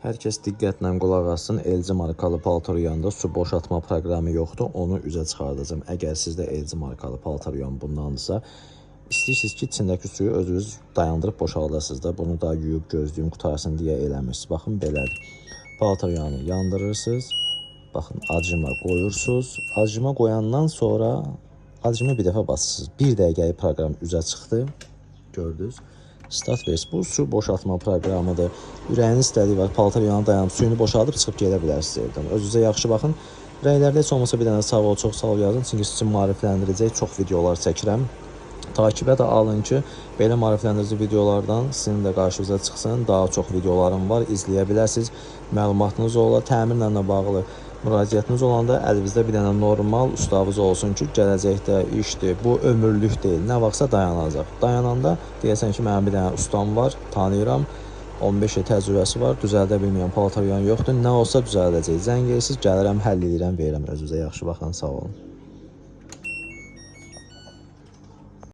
Hər kəs diqqətlə qulaq assın. LG markalı paltaryanda su boşaltma proqramı yoxdur. Onu üzə çıxardacağım. Əgər sizdə LG markalı paltaryan bundansa, istəyirsiniz ki, içindəki suyu özünüz dayandırıb boşaldasınız da. Bunu da yuyub gözlüyüm qutarsın deyə eləmirsiniz. Baxın belədir. Paltaryanı yandırırsınız. Baxın acıma qoyursunuz. Acıma qoyandan sonra acıma bir dəfə basırsınız. 1 dəqiqəlik proqram üzə çıxdı. Gördünüz. Start vers. Bu su boşaltma proqramıdır. Ürəyiniz istədiyi var. Paltaryanı dayanıb suyunu boşaldıb çıxıb gedə bilərsiniz evdən. Özünüzə yaxşı baxın. Rəylərdə heç olmasa bir dənə sağ ol, çox sağ ol yazın. Çünki sizin maarifləndirəcək çox videolar çəkirəm. Takibə də alın ki, belə maarifləndirici videolardan sizin də qarşınıza çıxsın. Daha çox videolarım var, izləyə bilərsiniz. Məlumatınız olar, təmirlə də bağlı müraciətiniz olanda əlinizdə bir dənə normal ustabız olsun ki, gələcəkdə işdir, bu ömürlük deyil. Nə vaxtsa dayanacaq. Dayananda deyəsən ki, mənim bir dənə ustam var, tanıyıram. 15 il təcrübəsi var, düzəldə bilməyən paltaryan yoxdur. Nə olsa düzəldəcək. Zəng edirsiniz, gəlirəm, həll edirəm, verirəm özünüzə. Yaxşı baxın, sağ olun.